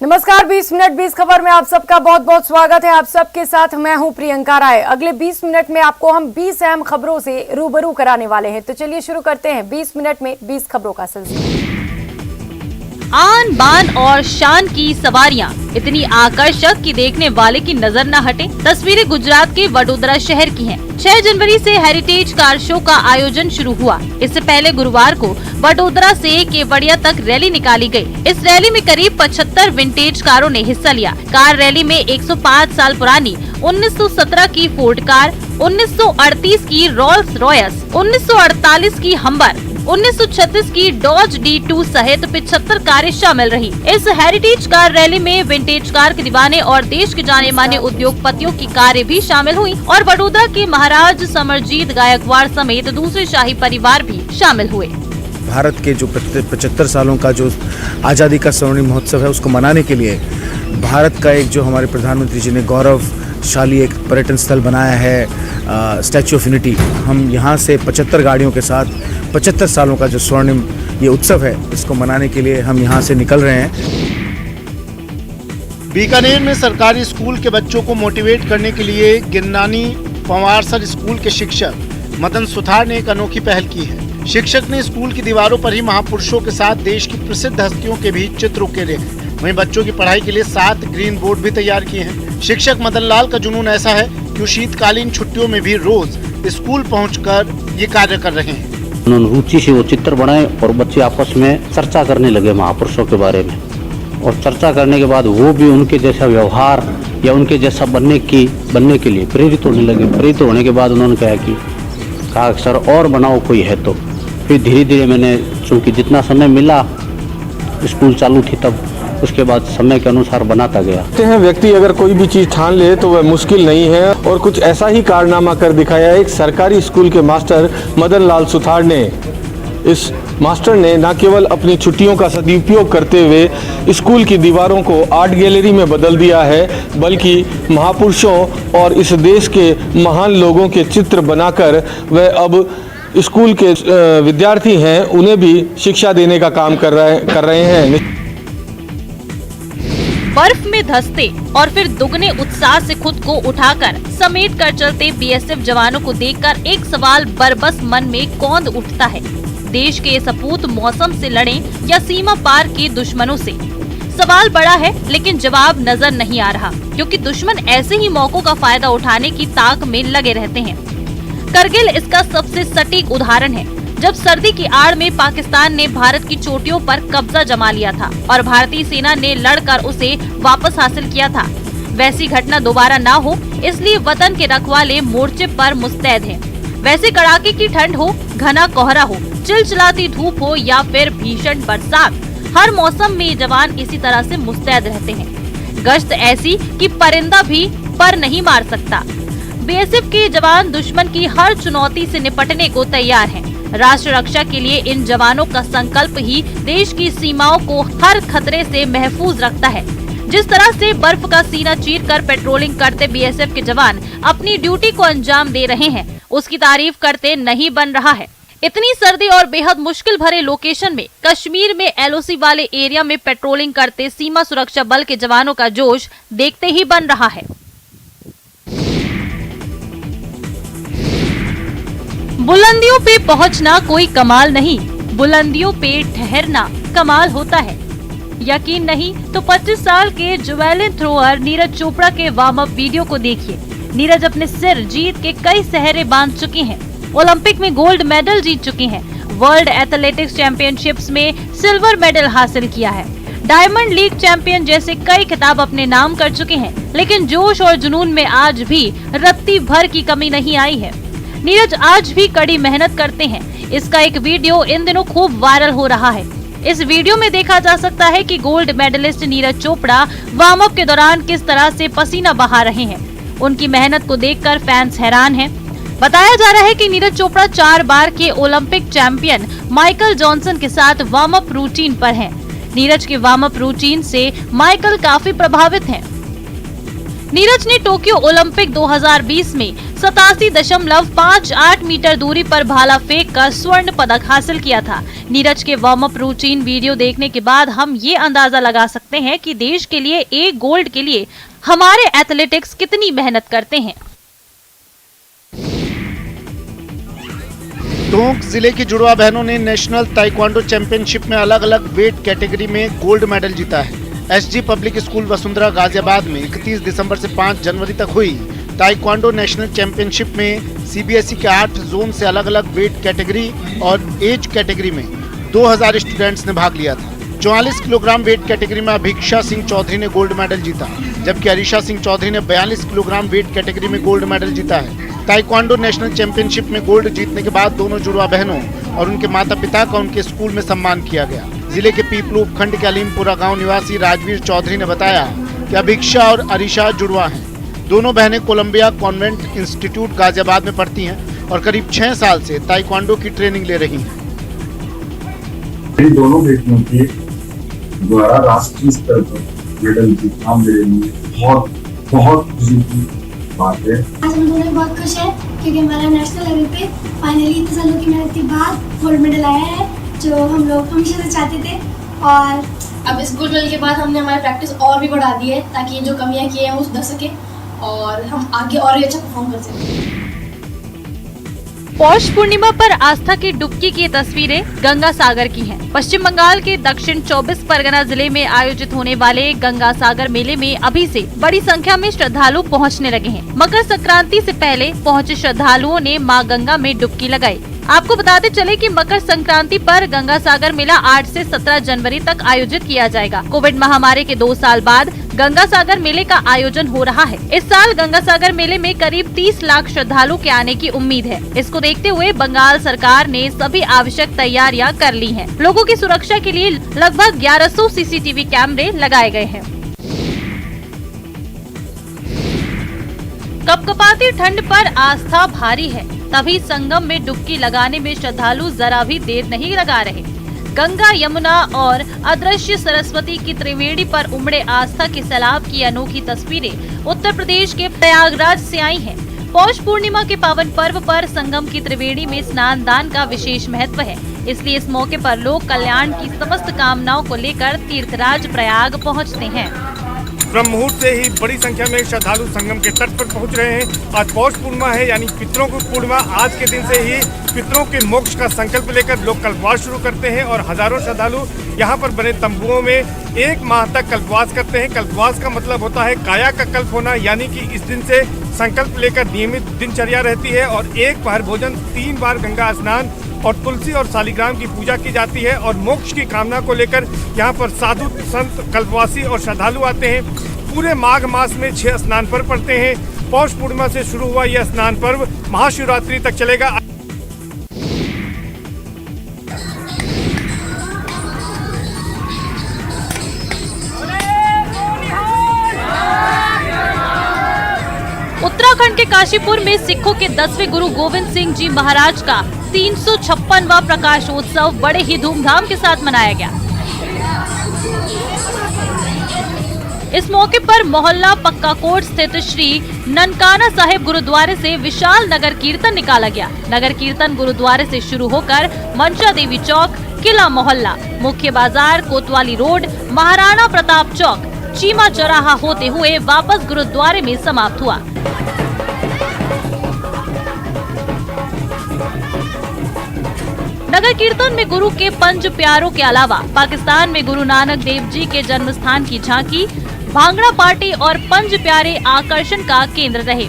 नमस्कार, 20 मिनट 20 खबर में आप सबका बहुत बहुत स्वागत है। आप सबके साथ मैं हूं प्रियंका राय। अगले 20 मिनट में आपको हम 20 अहम खबरों से रूबरू कराने वाले हैं। तो चलिए शुरू करते हैं 20 मिनट में 20 खबरों का सिलसिला। आन बान और शान की सवारियां इतनी आकर्षक कि देखने वाले की नजर न हटे। तस्वीरें गुजरात के वडोदरा शहर की हैं। 6 जनवरी से हेरिटेज कार शो का आयोजन शुरू हुआ। इससे पहले गुरुवार को वडोदरा से केवड़िया तक रैली निकाली गई। इस रैली में करीब 75 विंटेज कारों ने हिस्सा लिया। कार रैली में 105 साल पुरानी 1917 की फोर्ड कार, 1938 की रोल्स रॉयस, 1948 की हम्बर, 1936 की डॉज D2 सहित 75 कारें शामिल रही। इस हेरिटेज कार रैली में विंटेज कार के दीवाने और देश के जाने माने उद्योगपतियों की कारें भी शामिल हुई और वडोदरा के महाराज समरजीत गायकवाड़ समेत दूसरे शाही परिवार भी शामिल हुए। भारत के जो 75 सालों का जो आज़ादी का स्वर्णिम महोत्सव है, उसको मनाने के लिए भारत का एक जो हमारे प्रधानमंत्री जी ने गौरवशाली एक पर्यटन स्थल बनाया है, स्टैच्यू ऑफ यूनिटी। हम यहाँ से 75 गाड़ियों के साथ 75 सालों का जो स्वर्णिम ये उत्सव है, इसको मनाने के लिए हम यहाँ से निकल रहे हैं। बीकानेर में सरकारी स्कूल के बच्चों को मोटिवेट करने के लिए गिरनानी पंवारसर स्कूल के शिक्षक मदन सुथार ने एक अनोखी पहल की है। शिक्षक ने स्कूल की दीवारों पर ही महापुरुषों के साथ देश की प्रसिद्ध हस्तियों के भी चित्र उकेरे हैं। वहीं बच्चों की पढ़ाई के लिए 7 ग्रीन बोर्ड भी तैयार किए हैं। शिक्षक मदन लाल का जुनून ऐसा है कि वो शीतकालीन छुट्टियों में भी रोज स्कूल पहुंचकर ये कार्य कर रहे हैं। उन्होंने रुचि से वो चित्र बनाए और बच्चे आपस में चर्चा करने लगे महापुरुषों के बारे में, और चर्चा करने के बाद वो भी उनके जैसा व्यवहार या उनके जैसा बनने के लिए प्रेरित होने लगे। प्रेरित होने के बाद उन्होंने कहा सर और बनाओ कोई है तो। फिर धीरे धीरे मैंने, चूँकि जितना समय मिला स्कूल चालू थी तब, उसके बाद समय के अनुसार बनाता गया। व्यक्ति अगर कोई भी चीज़ ठान ले तो वह मुश्किल नहीं है, और कुछ ऐसा ही कारनामा कर दिखाया एक सरकारी स्कूल के मास्टर मदन लाल सुथार ने। इस मास्टर ने न केवल अपनी छुट्टियों का सदुपयोग करते हुए स्कूल की दीवारों को आर्ट गैलरी में बदल दिया है, बल्कि महापुरुषों और इस देश के महान लोगों के चित्र बनाकर वह अब स्कूल के विद्यार्थी हैं उन्हें भी शिक्षा देने का काम कर रहे हैं। बर्फ में धंसते और फिर दुगने उत्साह से खुद को उठाकर समेट कर चलते बीएसएफ जवानों को देखकर एक सवाल बरबस मन में कौंध उठता है। देश के सपूत मौसम से लड़ें या सीमा पार के दुश्मनों से? सवाल बड़ा है लेकिन जवाब नजर नहीं आ रहा, क्योंकि दुश्मन ऐसे ही मौकों का फायदा उठाने की ताक में लगे रहते हैं। करगिल इसका सबसे सटीक उदाहरण है, जब सर्दी की आड़ में पाकिस्तान ने भारत की चोटियों पर कब्जा जमा लिया था और भारतीय सेना ने लड़कर उसे वापस हासिल किया था। वैसी घटना दोबारा ना हो, इसलिए वतन के रखवाले मोर्चे पर मुस्तैद हैं। वैसे कड़ाके की ठंड हो, घना कोहरा हो, चिलचिलाती धूप हो या फिर भीषण बरसात, हर मौसम में जवान इसी तरह से मुस्तैद रहते हैं। गश्त ऐसी कि परिंदा भी पर नहीं मार सकता। बीएसएफ के जवान दुश्मन की हर चुनौती से निपटने को तैयार हैं। राष्ट्र रक्षा के लिए इन जवानों का संकल्प ही देश की सीमाओं को हर खतरे से महफूज रखता है। जिस तरह से बर्फ का सीना चीरकर पेट्रोलिंग करते बीएसएफ के जवान अपनी ड्यूटी को अंजाम दे रहे हैं, उसकी तारीफ करते नहीं बन रहा है। इतनी सर्दी और बेहद मुश्किल भरे लोकेशन में कश्मीर में एलओसी वाले एरिया में पेट्रोलिंग करते सीमा सुरक्षा बल के जवानों का जोश देखते ही बन रहा है। बुलंदियों पे पहुंचना कोई कमाल नहीं, बुलंदियों पे ठहरना कमाल होता है। यकीन नहीं तो 25 साल के जैवलिन थ्रोअर नीरज चोपड़ा के वार्म अप वीडियो को देखिए। नीरज अपने सिर जीत के कई सहरे बांध चुके हैं, ओलंपिक में गोल्ड मेडल जीत चुके हैं, वर्ल्ड एथलेटिक्स चैंपियनशिप्स में सिल्वर मेडल हासिल किया है, डायमंड लीग चैंपियन जैसे कई खिताब अपने नाम कर चुके हैं, लेकिन जोश और जुनून में आज भी रत्ती भर की कमी नहीं आई है। नीरज आज भी कड़ी मेहनत करते हैं। इसका एक वीडियो इन दिनों खूब वायरल हो रहा है। इस वीडियो में देखा जा सकता है कि gold medallist Neeraj Chopra warm up के दौरान किस तरह से पसीना बहा रहे हैं। उनकी मेहनत को देखकर फैंस हैरान हैं। बताया जा रहा है कि नीरज चोपड़ा 4 बार के ओलंपिक चैंपियन माइकल जॉनसन के साथ वार्म अप रूटीन पर हैं। नीरज के वार्म अप रूटीन से माइकल काफी प्रभावित हैं। नीरज ने टोक्यो ओलंपिक 2020 में 87.58 मीटर दूरी पर भाला फेंक कर स्वर्ण पदक हासिल किया था। नीरज के वार्म अप रूटीन वीडियो देखने के बाद हम ये अंदाजा लगा सकते हैं कि देश के लिए एक गोल्ड के लिए हमारे एथलेटिक्स कितनी मेहनत करते हैं। टोंक जिले की जुड़वा बहनों ने नेशनल ताइक्वांडो चैंपियनशिप में अलग अलग वेट कैटेगरी में गोल्ड मेडल जीता है। SG public school Vasundhara Ghaziabad में 31 दिसंबर से 5 जनवरी तक हुई ताइक्वांडो नेशनल चैंपियनशिप में सीबीएसई के 8 जोन से अलग अलग वेट कैटेगरी और एज कैटेगरी में 2000 स्टूडेंट्स ने भाग लिया था। 44 किलोग्राम वेट कैटेगरी में अभिक्षा सिंह चौधरी ने गोल्ड मेडल जीता, जबकि अरीशा सिंह चौधरी ने 42 किलोग्राम वेट कैटेगरी में गोल्ड मेडल जीता है। ताइक्वांडो नेशनल चैंपियनशिप में गोल्ड जीतने के बाद दोनों जुड़वा बहनों और उनके माता पिता का उनके स्कूल में सम्मान किया गया। जिले के पीपलू उपखंड के अलीमपुरा गांव निवासी राजवीर चौधरी ने बताया कि अभिक्षा और अरीशा जुड़वा हैं। दोनों बहनें कोलंबिया कॉन्वेंट इंस्टीट्यूट गाजियाबाद में पढ़ती हैं और करीब 6 साल से ताइक्वांडो की ट्रेनिंग ले रही हैं। इन दोनों बेटियों के द्वारा राष्ट्रीय स्तर पर मेडल जीतना मेरे लिए बहुत खुशी की बात है। आज हम दोनों बहुत खुश हैं क्योंकि हमारा नेशनल लेवल पे फाइनली इतने सालों की मेहनत के बाद गोल्ड मेडल आया है, जो हम लोग हमेशा से चाहते थे। और अब इस गोल्ड मेडल के बाद हमने हमारी प्रैक्टिस और भी बढ़ा दी है ताकि जो कमियां की हैं वो सुधर सके और हम आगे और भी अच्छा परफॉर्म कर सकें। पौष पूर्णिमा पर आस्था की डुबकी की तस्वीरें गंगा सागर की हैं। पश्चिम बंगाल के दक्षिण 24 परगना जिले में आयोजित होने वाले गंगा सागर मेले में अभी से बड़ी संख्या में श्रद्धालु पहुंचने लगे हैं। मकर संक्रांति से पहले पहुंचे श्रद्धालुओं ने मां गंगा में डुबकी लगाई। आपको बताते चले कि मकर संक्रांति पर गंगा सागर मेला 8 से 17 जनवरी तक आयोजित किया जाएगा। कोविड महामारी के 2 साल बाद गंगा सागर मेले का आयोजन हो रहा है। इस साल गंगा सागर मेले में करीब 30 लाख श्रद्धालु के आने की उम्मीद है। इसको देखते हुए बंगाल सरकार ने सभी आवश्यक तैयारियां कर ली हैं। लोगों की सुरक्षा के लिए लगभग 1100 सीसीटीवी कैमरे लगाए गए हैं। कपकपाती ठंड पर आस्था भारी है, तभी संगम में डुबकी लगाने में श्रद्धालु जरा भी देर नहीं लगा रहे। गंगा, यमुना और अदृश्य सरस्वती की त्रिवेणी पर उमड़े आस्था के सैलाब की अनोखी तस्वीरें उत्तर प्रदेश के प्रयागराज से आई हैं। पौष पूर्णिमा के पावन पर्व पर संगम की त्रिवेणी में स्नान दान का विशेष महत्व है, इसलिए इस मौके पर लोग कल्याण की समस्त कामनाओं को लेकर तीर्थराज प्रयाग पहुँचते हैं। ब्रह्म मुहूर्त से ही बड़ी संख्या में श्रद्धालु संगम के तट पर पहुंच रहे हैं। आज पौष पूर्णिमा है, यानी पितरों की पूर्णिमा। आज के दिन से ही पितरों के मोक्ष का संकल्प लेकर लोग कल्पवास शुरू करते हैं और हजारों श्रद्धालु यहाँ पर बने तंबुओं में 1 माह तक कल्पवास करते हैं। कल्पवास का मतलब होता है काया का कल्प होना, यानी कि इस दिन से संकल्प लेकर नियमित दिनचर्या रहती है और 1 पहर भोजन, 3 बार गंगा स्नान और तुलसी और शालिग्राम की पूजा की जाती है। और मोक्ष की कामना को लेकर यहाँ पर साधु संत, कल्पवासी और श्रद्धालु आते हैं। पूरे माघ मास में 6 स्नान पर्व पड़ते हैं। पौष पूर्णिमा से शुरू हुआ यह स्नान पर्व महाशिवरात्रि तक चलेगा। उत्तराखंड के काशीपुर में सिखों के 10वें गुरु गोविंद सिंह जी महाराज का 356वां प्रकाशोत्सव बड़े ही धूमधाम के साथ मनाया गया। इस मौके पर मोहल्ला पक्का कोट स्थित श्री ननकाना साहिब गुरुद्वारे से विशाल नगर कीर्तन निकाला गया। नगर कीर्तन गुरुद्वारे से शुरू होकर मनसा देवी चौक, किला मोहल्ला, मुख्य बाजार, कोतवाली रोड, महाराणा प्रताप चौक, चीमा चौराहा होते हुए वापस गुरुद्वारे में समाप्त हुआ। नगर कीर्तन में गुरु के पंच प्यारों के अलावा पाकिस्तान में गुरु नानक देव जी के जन्म स्थान की झांकी, भांगड़ा पार्टी और पंच प्यारे आकर्षण का केंद्र रहे।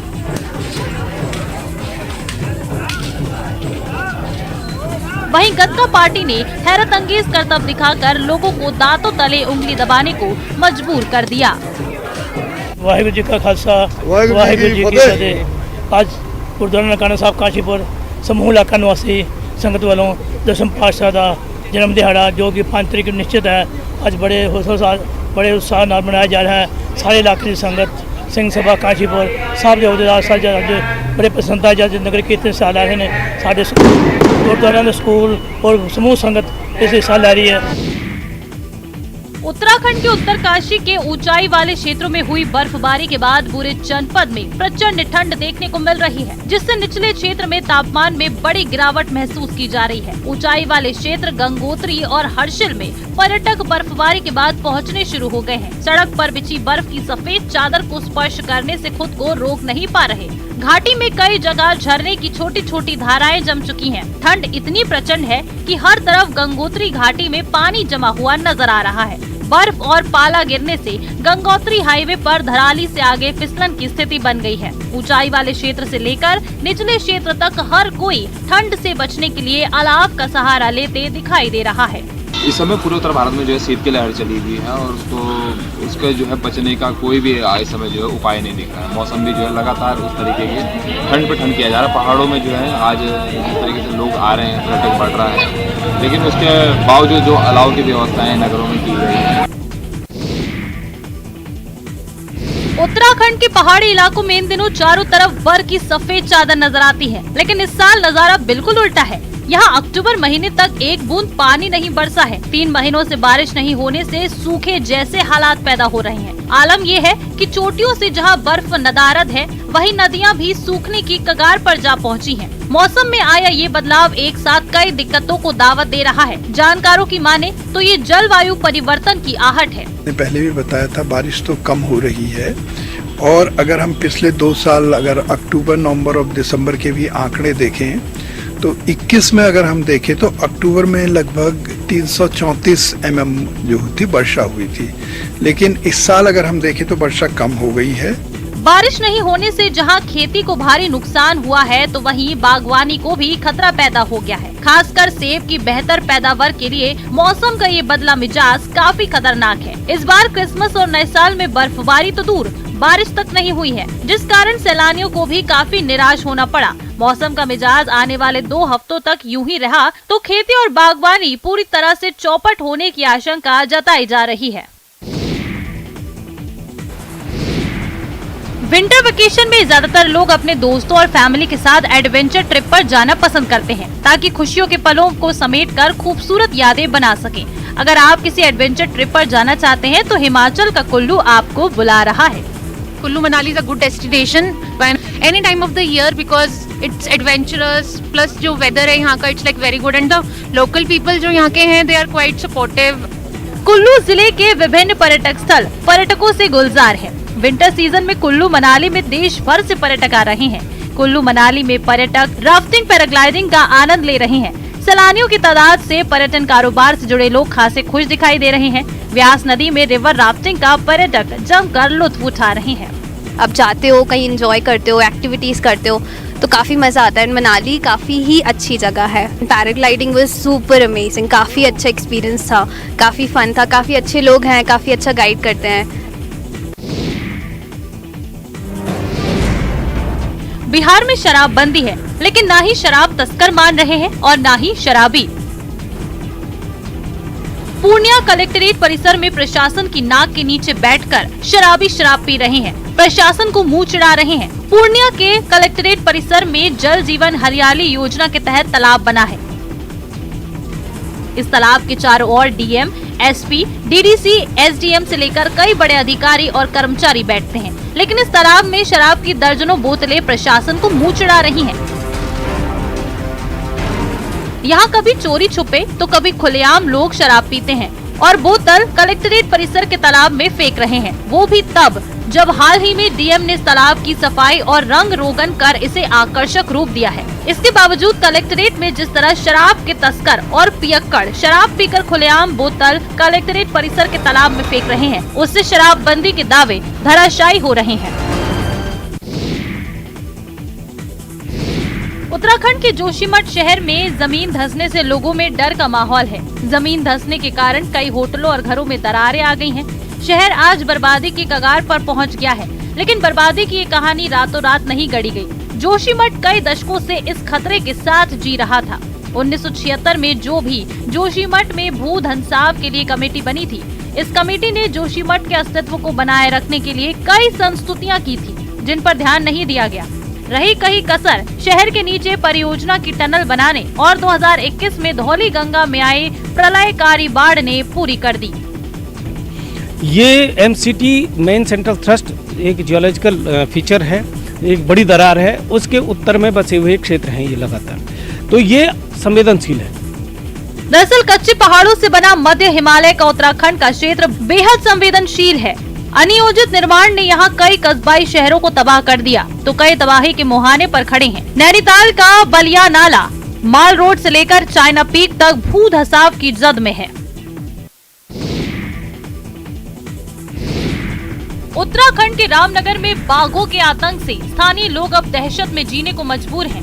वहीं गतका पार्टी ने हैरत अंगेज करतब दिखाकर लोगों को दांतों तले उंगली दबाने को मजबूर कर दिया। वाहिगुरू जी का खालसा, वाहिगुरू जी की फतेह। आज गुरुद्वारा ननकाना साहिब काशीपुर समूह इलाका निवासी संगत वालों 10वें पातशाह का जन्म दिहाड़ा जो कि 5 तरीक निश्चित है, आज बड़े उत्साह नाल मनाया जा रहा है। सारे इलाके की संगत, सिंह सभा काशीपुर, सब जथेदार सारे बड़े पसंद है। जब नगर कीर्तन हिस्सा लै रहे हैं, साढ़े गुरुद्वारा स्कूल और समूह संगत इस हिस्सा लै रही है। उत्तराखंड के उत्तरकाशी के ऊंचाई वाले क्षेत्रों में हुई बर्फबारी के बाद पूरे जनपद में प्रचंड ठंड देखने को मिल रही है, जिससे निचले क्षेत्र में तापमान में बड़ी गिरावट महसूस की जा रही है। ऊंचाई वाले क्षेत्र गंगोत्री और हर्षिल में पर्यटक बर्फबारी के बाद पहुंचने शुरू हो गए हैं। सड़क पर बिछी बर्फ की सफेद चादर को स्पर्श करने से खुद को रोक नहीं पा रहे। घाटी में कई जगह झरने की छोटी छोटी धाराएं जम चुकी हैं। ठंड इतनी प्रचंड है कि हर तरफ गंगोत्री घाटी में पानी जमा हुआ नजर आ रहा है। बर्फ और पाला गिरने से गंगोत्री हाईवे पर धराली से आगे फिसलन की स्थिति बन गई है। ऊंचाई वाले क्षेत्र से लेकर निचले क्षेत्र तक हर कोई ठंड से बचने के लिए अलाव का सहारा लेते दिखाई दे रहा है। इस समय पूरे उत्तर भारत में जो है शीत की लहर चली हुई है और उसके जो है बचने का कोई भी इस समय जो है उपाय नहीं दिख रहा है। मौसम भी जो है लगातार उस तरीके के ठंड पे ठंड किया जा रहा है। पहाड़ों में जो है आज जिस तरीके से लोग आ रहे हैं, पर्यटक बढ़ रहा है, लेकिन उसके बावजूद जो अलाव की व्यवस्थाएं नगरों में की गई है। उत्तराखंड के पहाड़ी इलाकों में इन दिनों चारों तरफ बर्फ की सफेद चादर नजर आती है, लेकिन इस साल नजारा बिल्कुल उल्टा है। यहाँ अक्टूबर महीने तक एक बूंद पानी नहीं बरसा है। 3 महीनों से बारिश नहीं होने से सूखे जैसे हालात पैदा हो रहे हैं। आलम ये है कि चोटियों से जहाँ बर्फ नदारद है, वहीं नदियाँ भी सूखने की कगार पर जा पहुँची हैं। मौसम में आया ये बदलाव एक साथ कई दिक्कतों को दावत दे रहा है। जानकारों की माने तो ये जलवायु परिवर्तन की आहट है। पहले भी बताया था, बारिश तो कम हो रही है और अगर हम पिछले 2 साल अगर अक्टूबर, नवंबर और दिसंबर के भी आंकड़े देखें तो 21 में अगर हम देखें तो अक्टूबर में लगभग 334 mm जो थी वर्षा हुई थी, लेकिन इस साल अगर हम देखें तो वर्षा कम हो गई है। बारिश नहीं होने से जहां खेती को भारी नुकसान हुआ है, तो वहीं बागवानी को भी खतरा पैदा हो गया है। खासकर सेब की बेहतर पैदावार के लिए मौसम का ये बदला मिजाज काफी खतरनाक है। इस बार क्रिसमस और नए साल में बर्फबारी तो दूर, बारिश तक नहीं हुई है, जिस कारण सैलानियों को भी काफी निराश होना पड़ा। मौसम का मिजाज आने वाले 2 हफ्तों तक यूं ही रहा तो खेती और बागवानी पूरी तरह से चौपट होने की आशंका जताई जा रही है। विंटर वेकेशन में ज्यादातर लोग अपने दोस्तों और फैमिली के साथ एडवेंचर ट्रिप पर जाना पसंद करते हैं, ताकि खुशियों के पलों को समेटकर खूबसूरत यादें बना सकें। अगर आप किसी एडवेंचर ट्रिप पर जाना चाहते हैं तो हिमाचल का कुल्लू आपको बुला रहा है। Kullu Manali is a good destination when any time of the year because it's adventurous plus जो weather है यहाँ का it's like very good and the local people जो यहाँ के हैं they are quite supportive। Kullu जिले के विभिन्न पर्यटक स्थल पर्यटकों से गुलजार हैं। विंटर सीजन में कुल्लू मनाली में देश भर से पर्यटक आ रहे हैं। कुल्लू मनाली में पर्यटक राफ्टिंग, पैराग्लाइडिंग का आनंद ले रहे हैं। सैलानियों की तादाद से पर्यटन कारोबार से जुड़े लोग खासे खुश दिखाई दे रहे हैं। व्यास नदी में रिवर राफ्टिंग का पर्यटक जमकर लुत्फ उठा रहे हैं। अब जाते हो, कहीं एंजॉय करते हो, एक्टिविटीज करते हो तो काफी मजा आता है। मनाली काफी ही अच्छी जगह है। पैराग्लाइडिंग वाज सुपर अमेजिंग, काफी अच्छा एक्सपीरियंस था, काफी फन था, काफी अच्छे लोग हैं, काफी अच्छा गाइड करते हैं। बिहार में शराबबंदी है, लेकिन ना ही शराब तस्कर मान रहे हैं और ना ही शराबी। पूर्णिया कलेक्ट्रेट परिसर में प्रशासन की नाक के नीचे बैठकर शराबी शराब पी रहे हैं, प्रशासन को मुंह चिढ़ा रहे हैं। पूर्णिया के कलेक्ट्रेट परिसर में जल जीवन हरियाली योजना के तहत तालाब बना है। इस तालाब के चारों ओर डीएम, एसपी, डीडीसी, एसडीएम से लेकर कई बड़े अधिकारी और कर्मचारी बैठते हैं, लेकिन इस तालाब में शराब की दर्जनों बोतलें प्रशासन को मुंह चिढ़ा रही हैं। यहाँ कभी चोरी छुपे तो कभी खुलेआम लोग शराब पीते हैं और बोतल कलेक्ट्रेट परिसर के तालाब में फेंक रहे हैं, वो भी तब जब हाल ही में डीएम ने तालाब की सफाई और रंग रोगन कर इसे आकर्षक रूप दिया है। इसके बावजूद कलेक्ट्रेट में जिस तरह शराब के तस्कर और पियक्कड़ शराब पीकर खुलेआम बोतल कलेक्ट्रेट परिसर के तालाब में फेंक रहे हैं, उससे शराबबंदी के दावे धराशायी हो रहे हैं। उत्तराखंड के जोशीमठ शहर में जमीन धंसने से लोगों में डर का माहौल है। जमीन धंसने के कारण कई होटलों और घरों में दरारें आ गई हैं। शहर आज बर्बादी की कगार पर पहुंच गया है, लेकिन बर्बादी की ये कहानी रातों रात नहीं गढ़ी गई। जोशीमठ कई दशकों से इस खतरे के साथ जी रहा था। 1976 में जो भी जोशीमठ में भू धंसाव के लिए कमेटी बनी थी, इस कमेटी ने जोशीमठ के अस्तित्व को बनाए रखने के लिए कई संस्तुतियां की थी, जिन पर ध्यान नहीं दिया गया। रही कहीं कसर शहर के नीचे परियोजना की टनल बनाने और 2021 में धौली गंगा में आई प्रलयकारी बाढ़ ने पूरी कर दी। ये MCT मेन सेंट्रल थ्रस्ट एक जियोलॉजिकल फीचर है, एक बड़ी दरार है, उसके उत्तर में बसे हुए क्षेत्र हैं ये लगातार, तो ये संवेदनशील है। दरअसल कच्चे पहाड़ों से बना मध्य हिमालय का उत्तराखंड का क्षेत्र बेहद संवेदनशील है। अनियोजित निर्माण ने यहाँ कई कस्बाई शहरों को तबाह कर दिया, तो कई तबाही के मुहाने पर खड़े हैं। नैनीताल का बलिया नाला माल रोड से लेकर चाइना पीक तक भू धसाव की जद में है। उत्तराखंड के रामनगर में बाघों के आतंक से स्थानीय लोग अब दहशत में जीने को मजबूर हैं।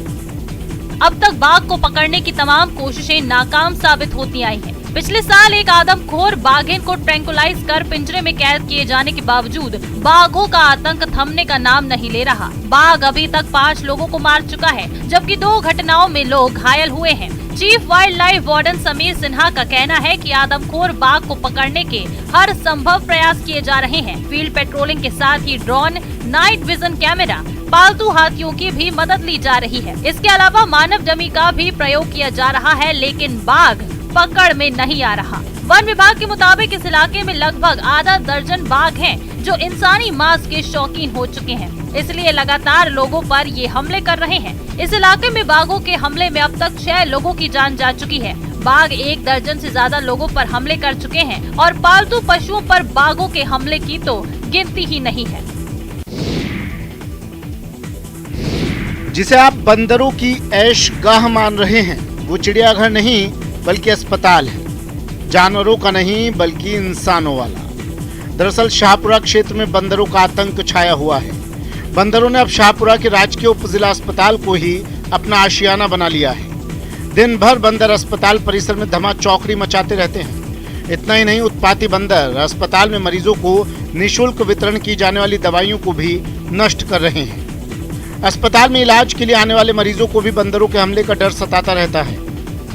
अब तक बाघ को पकड़ने की तमाम कोशिशें नाकाम साबित होती आई हैं। पिछले साल एक आदमखोर बाघिन को ट्रैंकुलाइज कर पिंजरे में कैद किए जाने के बावजूद बाघों का आतंक थमने का नाम नहीं ले रहा। बाघ अभी तक 5 लोगों को मार चुका है, जबकि 2 घटनाओं में लोग घायल हुए हैं। Chief wild life warden Sameer Sinha का कहना है कि आदमखोर बाघ को पकड़ने के हर संभव प्रयास किए जा रहे हैं। फील्ड पेट्रोलिंग के साथ ही ड्रोन, नाइट विजन कैमरा, पालतू हाथियों की भी मदद ली जा रही है। इसके अलावा मानव डमी का भी प्रयोग किया जा रहा है, लेकिन बाघ पकड़ में नहीं आ रहा। वन विभाग के मुताबिक इस इलाके में लगभग आधा दर्जन बाघ हैं, जो इंसानी मांस के शौकीन हो चुके हैं, इसलिए लगातार लोगों पर ये हमले कर रहे हैं। इस इलाके में बाघों के हमले में अब तक 6 लोगों की जान जा चुकी है। बाघ 1 दर्जन से ज्यादा लोगों पर हमले कर चुके हैं और पालतू पशुओं पर बाघों के हमले की तो गिनती ही नहीं है। जिसे आप बंदरों की ऐश गाह मान रहे हैं, वो चिड़ियाघर नहीं बल्कि अस्पताल है, जानवरों का नहीं बल्कि इंसानों वाला। दरअसल शाहपुरा क्षेत्र में बंदरों का आतंक छाया हुआ है। बंदरों ने अब शाहपुरा के राजकीय उप जिला अस्पताल को ही अपना आशियाना बना लिया है। दिन भर बंदर अस्पताल परिसर में धमा चौकड़ी मचाते रहते हैं। इतना ही नहीं, उत्पाती बंदर अस्पताल में मरीजों को निःशुल्क वितरण की जाने वाली दवाइयों को भी नष्ट कर रहे हैं। अस्पताल में इलाज के लिए आने वाले मरीजों को भी बंदरों के हमले का डर सताता रहता है।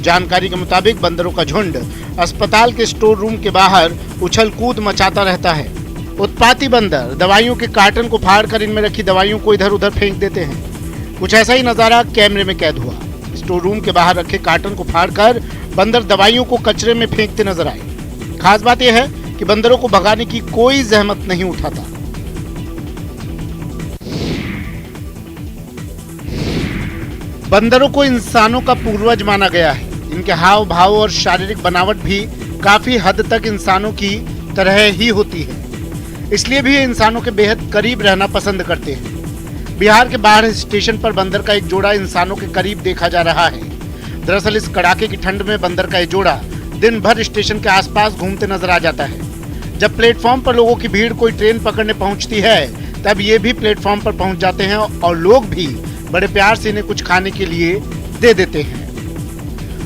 जानकारी के मुताबिक बंदरों का झुंड अस्पताल के स्टोर रूम के बाहर उछल कूद मचाता रहता है। उत्पाती बंदर दवाइयों के कार्टन को फाड़कर इनमें रखी दवाइयों को इधर उधर फेंक देते हैं। कुछ ऐसा ही नजारा कैमरे में कैद हुआ। स्टोर रूम के बाहर रखे कार्टन को फाड़कर बंदर दवाइयों को कचरे में फेंकते नजर आए। खास बात यह है कि बंदरों को भगाने की कोई जहमत नहीं उठाता। बंदरों को इंसानों का पूर्वज माना गया है। इनके हाव भाव और शारीरिक बनावट भी काफी हद तक इंसानों की तरह ही होती है, इसलिए भी इंसानों के बेहद करीब रहना पसंद करते हैं। बिहार के बाढ़ स्टेशन पर बंदर का एक जोड़ा इंसानों के करीब देखा जा रहा है। दरअसल इस कड़ाके की ठंड में बंदर का एक जोड़ा दिन भर स्टेशन के आसपास घूमते नजर आ जाता है। जब प्लेटफॉर्म पर लोगों की भीड़ कोई ट्रेन पकड़ने पहुंचती है, तब ये भी प्लेटफॉर्म पर पहुंच जाते हैं और लोग भी बड़े प्यार से इन्हें कुछ खाने के लिए दे देते हैं।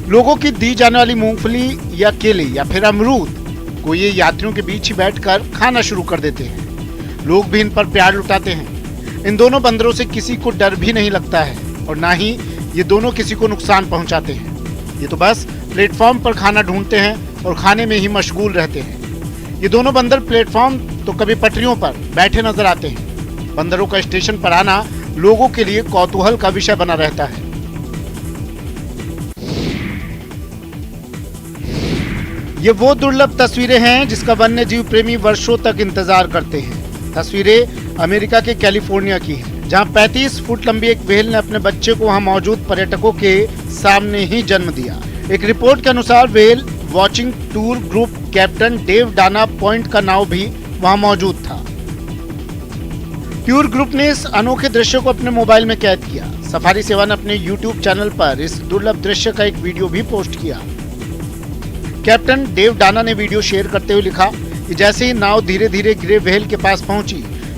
लोगों की दी जाने वाली मूंगफली या केले या फिर अमरूद को ये यात्रियों के बीच ही बैठकर खाना शुरू कर देते हैं। लोग भी इन पर प्यार लुटाते हैं। इन दोनों बंदरों से किसी को डर भी नहीं लगता है और ना ही ये दोनों किसी को नुकसान पहुंचाते हैं। ये तो बस प्लेटफॉर्म पर खाना ढूंढते हैं और खाने में ही मशगूल रहते हैं। ये दोनों बंदर प्लेटफॉर्म तो कभी पटरियों पर बैठे नजर आते हैं। बंदरों का स्टेशन पर आना लोगों के लिए कौतूहल का विषय बना रहता है। ये वो दुर्लभ तस्वीरें हैं जिसका वन्य जीव प्रेमी वर्षों तक इंतजार करते हैं। तस्वीरें अमेरिका के कैलिफोर्निया की हैं, जहां 35 फुट लंबी एक व्हेल ने अपने बच्चे को वहां मौजूद पर्यटकों के सामने ही जन्म दिया। एक रिपोर्ट के अनुसार whale watching tour group captain Dave Dana Point का नाव भी वहां मौजूद था। टूर ग्रुप ने इस अनोखे दृश्य को अपने मोबाइल में कैद किया। सफारी सेवा ने अपने YouTube चैनल पर इस दुर्लभ दृश्य का एक वीडियो भी पोस्ट किया। कैप्टन डेव डाना ने वीडियो शेयर करते हुए लिखा कि जैसे ही नाव धीरे धीरे ग्रे व्हेल के पास पहुंची,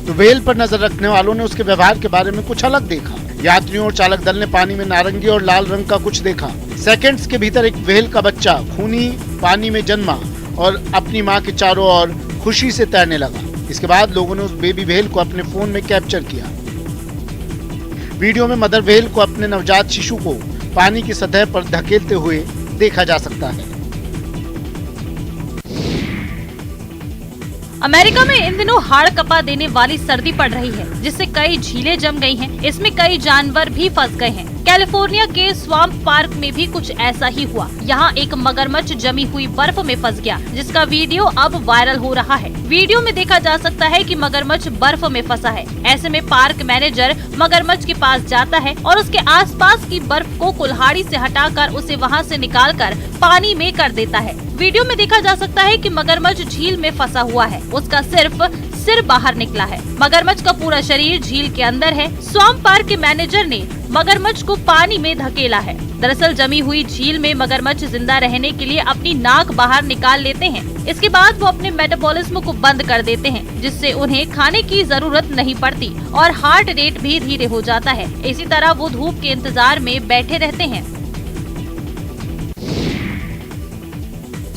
तो व्हेल पर नजर रखने वालों ने उसके व्यवहार के बारे में कुछ अलग देखा। यात्रियों और चालक दल ने पानी में नारंगी और लाल रंग का कुछ देखा। सेकंड्स के भीतर एक व्हेल का बच्चा खूनी पानी में जन्मा और अपनी माँ के चारों ओर खुशी से तैरने लगा। इसके बाद लोगों ने उस बेबी व्हेल को अपने फोन में कैप्चर किया। वीडियो में मदर व्हेल को अपने नवजात शिशु को पानी की सतह पर धकेलते हुए देखा जा सकता है। अमेरिका में इन दिनों हाड़ कपा देने वाली सर्दी पड़ रही है, जिससे कई झीलें जम गई हैं। इसमें कई जानवर भी फंस गए हैं। कैलिफोर्निया के स्वाम्प पार्क में भी कुछ ऐसा ही हुआ। यहाँ एक मगरमच्छ जमी हुई बर्फ में फंस गया, जिसका वीडियो अब वायरल हो रहा है। वीडियो में देखा जा सकता है कि मगरमच्छ बर्फ में फंसा है। ऐसे में पार्क मैनेजर मगरमच्छ के पास जाता है और उसके आसपास की बर्फ को कुल्हाड़ी से हटाकर उसे वहाँ से निकालकर पानी में कर देता है। वीडियो में देखा जा सकता है कि मगरमच्छ झील में फंसा हुआ है, उसका सिर्फ सिर बाहर निकला है। मगरमच्छ का पूरा शरीर झील के अंदर है। स्वाम्प पार्क के मैनेजर ने मगरमच्छ को पानी में धकेला है। दरअसल जमी हुई झील में मगरमच्छ जिंदा रहने के लिए अपनी नाक बाहर निकाल लेते हैं। इसके बाद वो अपने मेटाबॉलिज्म को बंद कर देते हैं, जिससे उन्हें खाने की जरूरत नहीं पड़ती और हार्ट रेट भी धीरे हो जाता है। इसी तरह वो धूप के इंतजार में बैठे रहते हैं।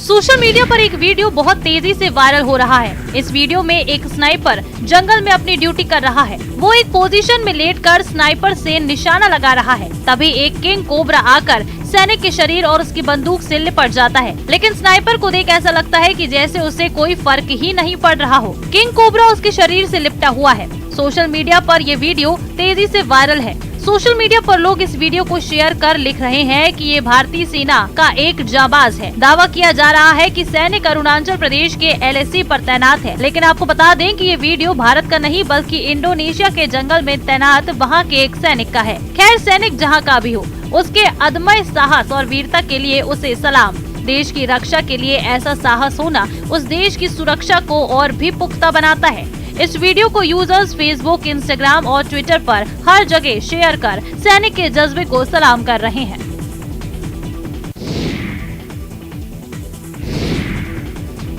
सोशल मीडिया पर एक वीडियो बहुत तेजी से वायरल हो रहा है। इस वीडियो में एक स्नाइपर जंगल में अपनी ड्यूटी कर रहा है। वो एक पोजीशन में लेटकर स्नाइपर से निशाना लगा रहा है। तभी एक किंग कोबरा आकर सैनिक के शरीर और उसकी बंदूक से लिपट जाता है, लेकिन स्नाइपर को देख ऐसा लगता है कि जैसे उसे कोई फर्क ही नहीं पड़ रहा हो। किंग कोबरा उसके शरीर से लिपटा हुआ है। सोशल मीडिया पर ये वीडियो तेजी से वायरल है। सोशल मीडिया पर लोग इस वीडियो को शेयर कर लिख रहे हैं कि ये भारतीय सेना का एक जाबाज है। दावा किया जा रहा है कि सैनिक अरुणाचल प्रदेश के LAC पर तैनात है, लेकिन आपको बता दें कि ये वीडियो भारत का नहीं बल्कि इंडोनेशिया के जंगल में तैनात वहाँ के एक सैनिक का है। खैर, सैनिक जहाँ का भी हो, उसके अदम्य साहस और वीरता के लिए उसे सलाम। देश की रक्षा के लिए ऐसा साहस होना उस देश की सुरक्षा को और भी पुख्ता बनाता है। इस वीडियो को यूजर्स फेसबुक, इंस्टाग्राम और ट्विटर पर हर जगह शेयर कर सैनिक के जज्बे को सलाम कर रहे हैं।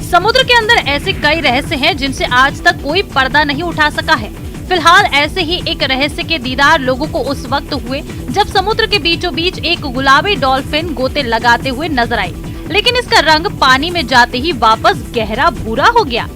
समुद्र के अंदर ऐसे कई रहस्य हैं जिनसे आज तक कोई पर्दा नहीं उठा सका है। फिलहाल ऐसे ही एक रहस्य के दीदार लोगों को उस वक्त हुए जब समुद्र के बीचों बीच एक गुलाबी डॉल्फिन गोते लगाते हुए नजर आई, लेकिन इसका रंग पानी में जाते ही वापस गहरा भूरा हो गया।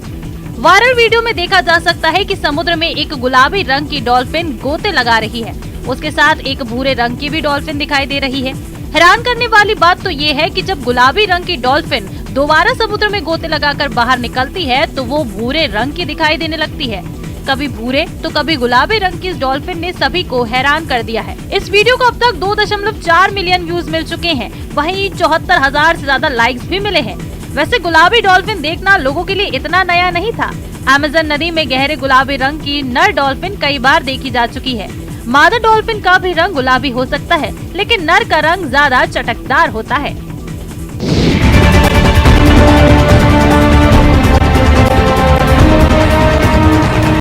वायरल वीडियो में देखा जा सकता है कि समुद्र में एक गुलाबी रंग की डॉल्फिन गोते लगा रही है। उसके साथ एक भूरे रंग की भी डॉल्फिन दिखाई दे रही है। हैरान करने वाली बात तो ये है कि जब गुलाबी रंग की डॉल्फिन दोबारा समुद्र में गोते लगाकर बाहर निकलती है तो वो भूरे रंग की दिखाई देने लगती है। कभी भूरे तो कभी गुलाबी रंग की इस डॉल्फिन ने सभी को हैरान कर दिया है। इस वीडियो को अब तक 2.4 मिलियन व्यूज मिल चुके हैं। वहीं 74,000 से ज्यादा लाइक्स भी मिले हैं। वैसे गुलाबी डॉल्फिन देखना लोगों के लिए इतना नया नहीं था। अमेज़न नदी में गहरे गुलाबी रंग की नर डॉल्फिन कई बार देखी जा चुकी है। मादा डॉल्फिन का भी रंग गुलाबी हो सकता है, लेकिन नर का रंग ज्यादा चटकदार होता है।